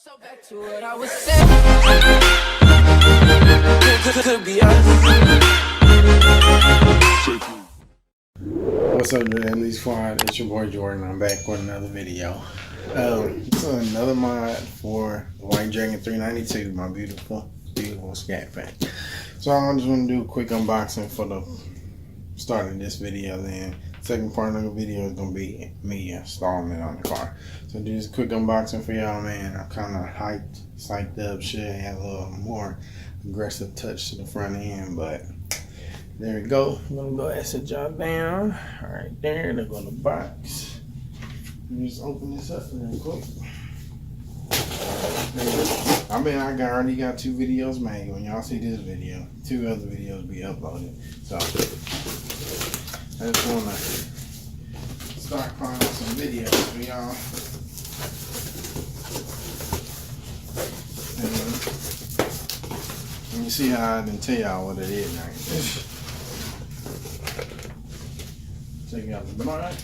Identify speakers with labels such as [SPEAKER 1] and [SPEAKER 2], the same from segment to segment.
[SPEAKER 1] So back to what I was saying. Could be us.
[SPEAKER 2] What's up, JJLEE Squad? It's your boy Jordan. I'm back with another video. This is another mod for the White Dragon 392, my beautiful scat pack. So I just want to do a quick unboxing for the start of this video. Then second part of the video is gonna be me installing it on the car. So do this quick unboxing for y'all, man. I'm kind of hyped, psyched up. Should have a little more aggressive touch to the front end, but there we go. I'm gonna go ahead and set y'all down. All right, there go the box. Let me just open this up real quick. I already got 2 videos made. When y'all see this video, 2 other videos be uploaded. So I just wanna stockpile some videos for y'all. Let me see how I can tell y'all what it is now. Take out the box.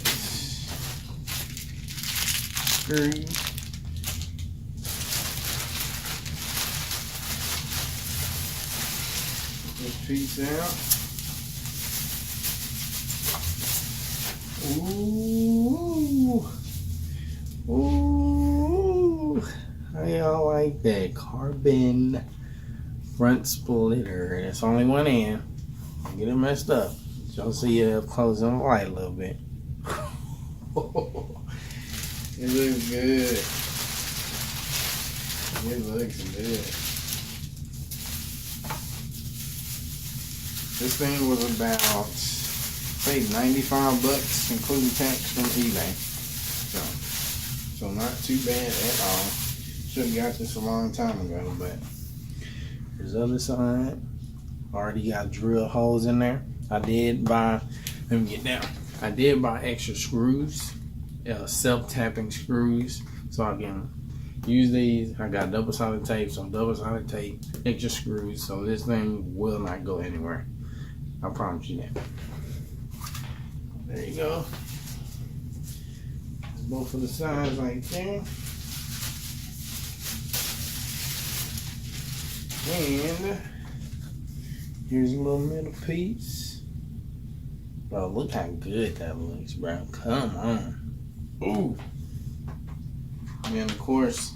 [SPEAKER 2] Screw. This piece out. Ooh. Ooh. How y'all like that? Carbon front splitter. It's only one end. Don't get it messed up. Y'all see it up close on the light a little bit. It looks good. It looks good. This thing was about, say, 95 bucks, including tax from eBay. So not too bad at all. Should have got this a long time ago, but there's the other side. Already got drill holes in there. I did buy, let me get down. I did buy extra screws, self-tapping screws, so I can use these. I got double-sided tape, some double-sided tape, extra screws, so this thing will not go anywhere. I promise you that. There you go. Both of the sides right there. And here's a little middle piece. Bro, look how good that looks, bro. Come on. Ooh. And then, of course,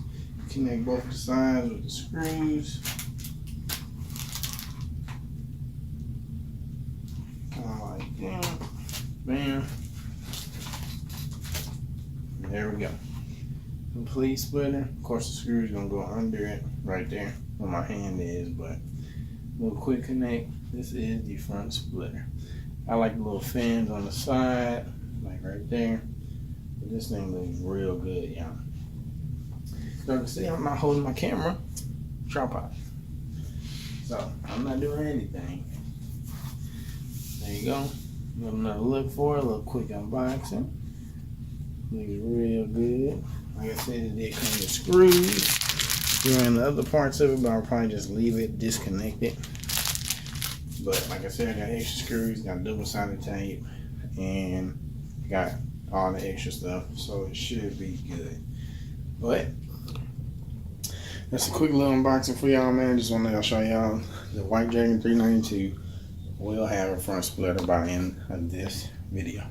[SPEAKER 2] connect both the sides with the screws. Kind of like that. Bam. And there we go. Complete splitter. Of course, the screw's gonna go under it right there where my hand is, but little quick connect. This is the front splitter. I like the little fans on the side, like right there. But this thing looks real good, y'all. So you can see I'm not holding my camera, tripod. So I'm not doing anything. There you go. Give another look for it, a little quick unboxing. Looks real good. Like I said, it did come with screws. Doing the other parts of it, but I'll probably just leave it disconnected. But like I said, I got extra screws, got double-sided tape, and got all the extra stuff, so it should be good. But that's a quick little unboxing for y'all, man. Just want to show y'all the White Dragon 392 will have a front splitter by the end of this video,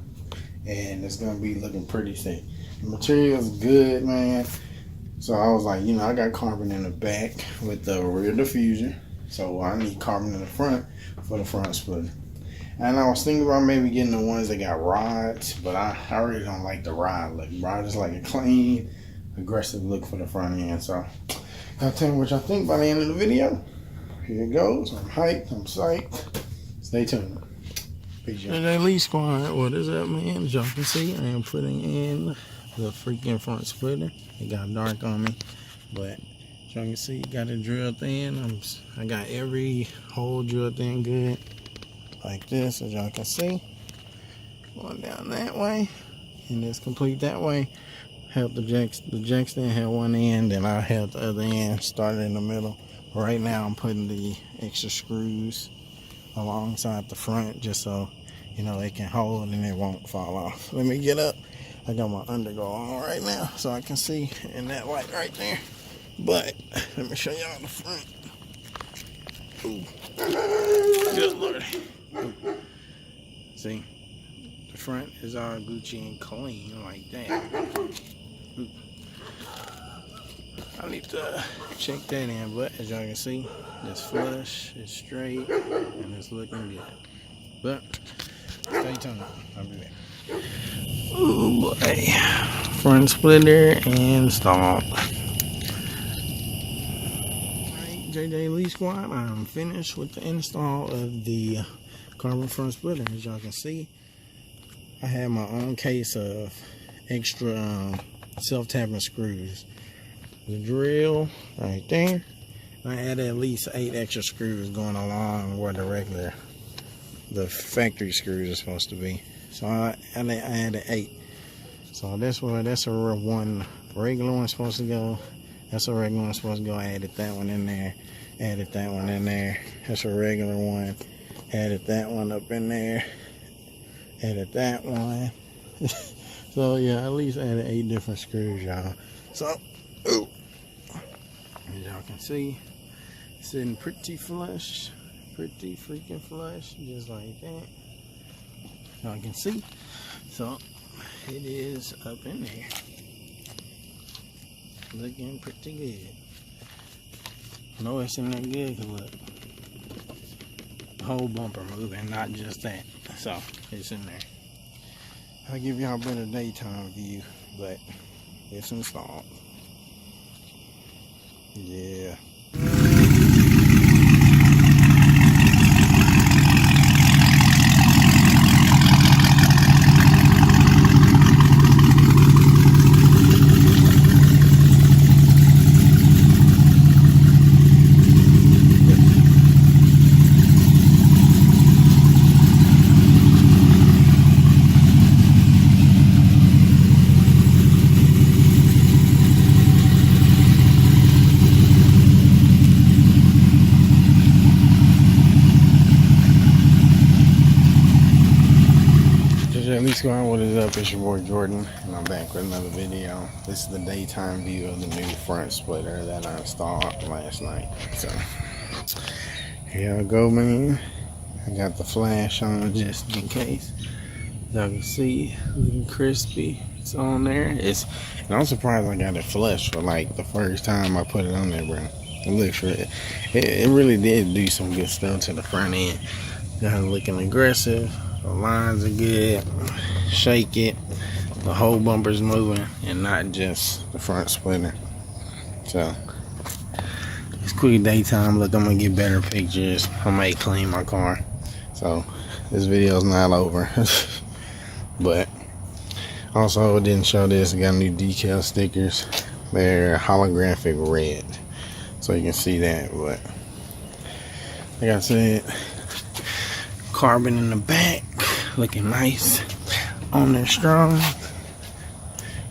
[SPEAKER 2] and it's gonna be looking pretty sick. The material is good, man. So I was like, I got carbon in the back with the rear diffuser, so I need carbon in the front for the front splitter. And I was thinking about maybe getting the ones that got rods, but I really don't like the rod look. I just like a clean, aggressive look for the front end. So I'll tell you what y'all think by the end of the video. Here it goes. I'm hyped. I'm psyched. Stay tuned. JJLEE Squad, what is up, man? As y'all can see, I am putting in the freaking front splitter. It got dark on me, but as y'all can see, got it drilled in. I got every hole drilled in good, like this, as y'all can see. Going down that way, and it's complete that way. Held the jacks in, held one end, and I held the other end, started in the middle. Right now, I'm putting the extra screws alongside the front, just so it can hold and it won't fall off. Let me get up. I got my undergo on right now, so I can see in that light right there. But let me show y'all the front. Ooh. Good Lord. Ooh. See, the front is all Gucci and clean like that. Ooh. I need to check that in, but as y'all can see, it's flush, it's straight, and it's looking good. But stay tuned. I'll be back. Oh boy, front splitter installed. Alright, JJLEE squad, I'm finished with the install of the carbon front splitter. As y'all can see, I have my own case of extra self-tapping screws. The drill right there. I added at least 8 extra screws going along where the factory screws are supposed to be. So I added 8. So that's a one regular one supposed to go. That's a regular one supposed to go. I added that one in there. Added that one in there. That's a regular one. Added that one up in there. Added that one. So yeah, at least added 8 different screws, y'all. So, ooh. As y'all can see, sitting pretty flush, pretty freaking flush, just like that. Y'all can see. So it is up in there, looking pretty good. No, it's in there good, cause look, the whole bumper moving, not just that. So it's in there. I'll give y'all a better daytime view, but it's installed. Yeah. JJLEE squad, what is up? It's your boy Jordan, and I'm back with another video. This is the daytime view of the new front splitter that I installed last night. So here I go, man. I got the flash on just in case. Y'all can see, looking crispy. It's on there. And I'm surprised I got it flush for like the first time I put it on there, bro. It looks really, it really did do some good stuff to the front end. Got it looking aggressive. The lines are good. Shake it. The whole bumper's moving and not just the front splitter. So it's quick daytime. Look, I'm gonna get better pictures. I might clean my car. So this video's not over. But also, I didn't show this. I got new decal stickers. They're holographic red, so you can see that. But like I said, carbon in the back, looking nice on there, strong.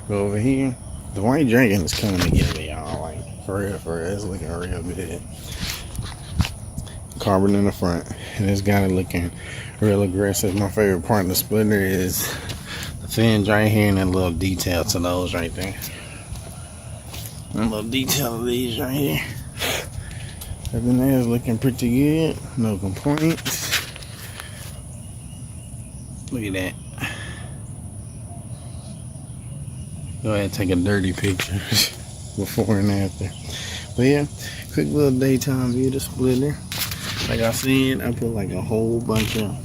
[SPEAKER 2] Go over here. The white dragon is coming together, y'all. Like for real, it's looking real good. Carbon in the front, and it's got it looking real aggressive. My favorite part of the splitter is the fins right here and that little detail to those right there. A little detail of these right here. Everything there is looking pretty good. No complaints. Look at that. Go ahead and take a dirty picture before and after. But yeah, quick little daytime view of the splitter. Like I said, I put like a whole bunch of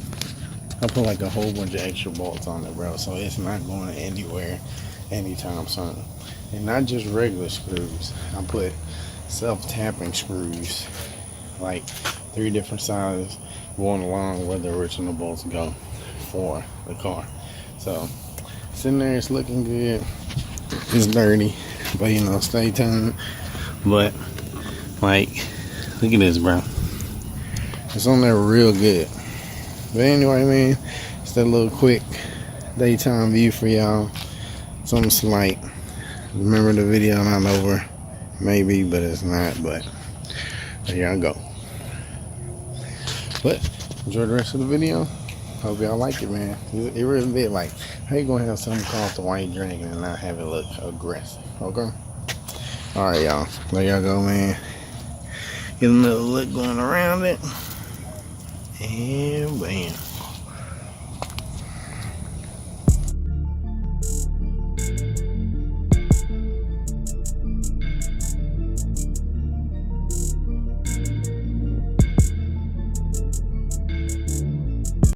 [SPEAKER 2] extra bolts on it, bro. So it's not going anywhere anytime soon. And not just regular screws. I put self-tapping screws, like 3 different sizes, going along where the original bolts go for the car. So it's in there, it's looking good. It's dirty, but you know, stay tuned. But like, look at this, bro. It's on there real good. But anyway, man, it's that little quick daytime view for y'all. Something slight. Remember, the video not over, maybe, but it's not. But there y'all go. But enjoy the rest of the video. Hope y'all like it, man. It really did. Like, how you gonna have something called the white dragon and not have it look aggressive? Okay. Alright, y'all. There y'all go, man. Get another look going around it. And bam.